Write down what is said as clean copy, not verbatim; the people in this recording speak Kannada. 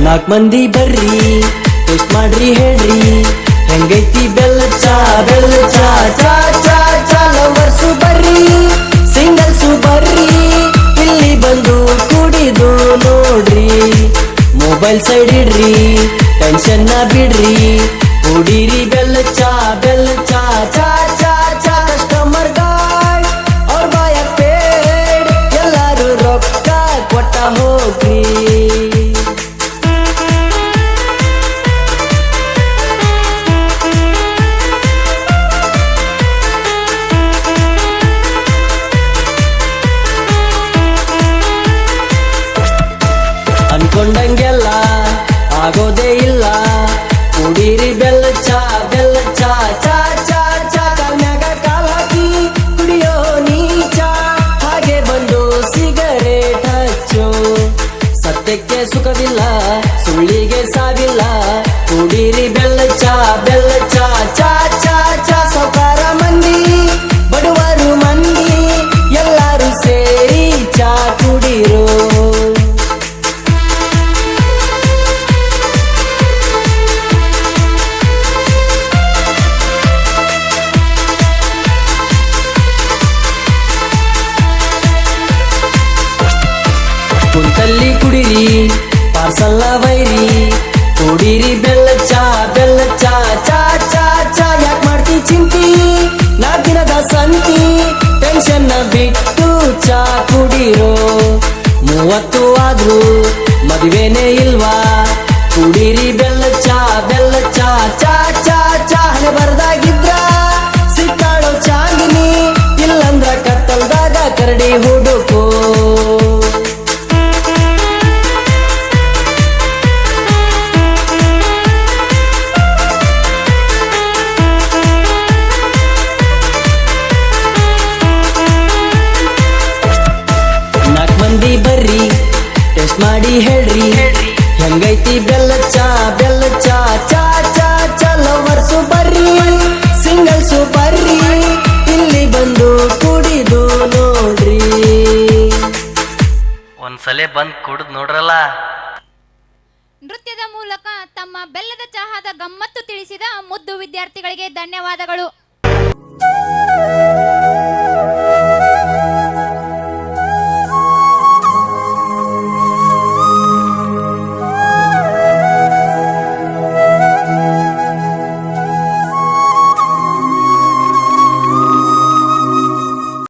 ನಾಲ್ಕು ಮಂದಿ ಬರ್ರಿ ಟೇಸ್ಟ್ ಮಾಡ್ರಿ ಹೇಳ್ರಿ ಹೆಂಗೈತಿ ಬೆಲ್ಲ ಚಾ ಚಾ ಚಾ ಚಾ ಲವರ್ಸು ಬರ್ರಿ ಸಿಂಗಲ್ಸು ಬರ್ರಿ ಇಲ್ಲಿ ಬಂದು ಕುಡಿದು ನೋಡ್ರಿ ಮೊಬೈಲ್ ಸೈಡ್ ಇಡ್ರಿ ಟೆನ್ಷನ್ ಬಿಡ್ರಿ ಕುಡೀರಿ ಬೆಲ್ಲ ಚಾ ಚಾ ಚಾ ಚಾ ಕಸ್ಟಮರ್ ಗಾರ್ಡ್ ಅವ್ರ ಬಾಯ ಪೇಡ್ ಎಲ್ಲಾರು ರೊಕ್ಕ ಕೊಟ್ಟ ಹೋಗ್ರಿ ಅನ್ಕೊಂಡಂಗೆಲ್ಲ ಆಗೋದೇ ಇಲ್ಲ ಕುಡೀರಿ ಬೆಲ್ಲ ಚಾ ಚಾ ಚಾ ಚಾ ಕಾಲ್ಮ್ಯಾಗ ಕಾಲ್ ಹಾಕಿ ಕುಡಿಯೋ ನೀಚಾ ಹಾಗೆ ಬಂದು ಸಿಗರೇಟ್ ಹಚ್ಚು ಸತ್ಯಕ್ಕೆ ಸುಖವಿಲ್ಲ ಸುಳ್ಳಿಗೆ ಸಾವಿಲ್ಲ ಕುಡೀರಿ ಬೆಲ್ಲ ಚಾ ಚಾ ಚಾ ಚಾ ಸೌಕಾರ ಮಂದಿ ಬಡವರು ಮಂದಿ ಎಲ್ಲರೂ ಸೇರಿ ಚಾ ಕುಡೀರೋ ಕುಂತಲ್ಲಿ ಕುಡಿರಿ ಪಾರ್ಸಲ್ಲ ವೈರಿ ಕುಡೀರಿ ಬೆಲ್ಲ ಚಾ ಚಾ ಚಾ ಚಾ ಯಾಕೆ ಮಾಡ್ತಿ ಚಿಂತಿ ನಾಲ್ಕು ದಿನದ ಸಂತಿ ಟೆನ್ಷನ್ ಬಿಟ್ಟು ಚಾ ಕುಡೀರೋ 30 ಆದ್ರೂ ಮದುವೆನೇ ಇಲ್ವಾ ಕುಡೀರಿ ಬೆಲ್ಲ ಚಾ ಚಾ ಚಾ ಚಾ ಹಣೆ ಬರ್ದಾಗಿದ್ರ ಸಿಕ್ಕಾಳೋ ಚಾಂದಿನಿ ಇಲ್ಲಂದ್ರ ಕತ್ತಲ್ದಾಗ ಕರಡಿ ಹುಡುಕೋ ಬರ್ರಿ ಟೆಸ್ಟ್ ಮಾಡಿ ಹೇಳ್ರಿ ಹೆಂಗೈತಿ ಬೆಲ್ಲ ಚಾ ಚಾ ಚಾ ಚಾ ಲವರ್ಸು ಬರ್ರಿ ಸಿಂಗಲ್ಸು ಬರ್ರಿ ಇಲ್ಲಿ ಬಂದು ಕುಡಿದು ನೋಡ್ರಿ ಒಂದ್ಸಲ ಬಂದ್ ಕುಡಿದ್ ನೋಡ್ರಲ್ಲ. ನೃತ್ಯದ ಮೂಲಕ ತಮ್ಮ ಬೆಲ್ಲದ ಚಹಾದ ಗಮ್ಮತ್ತು ತಿಳಿಸಿದ ಮುದ್ದು ವಿದ್ಯಾರ್ಥಿಗಳಿಗೆ ಧನ್ಯವಾದಗಳು.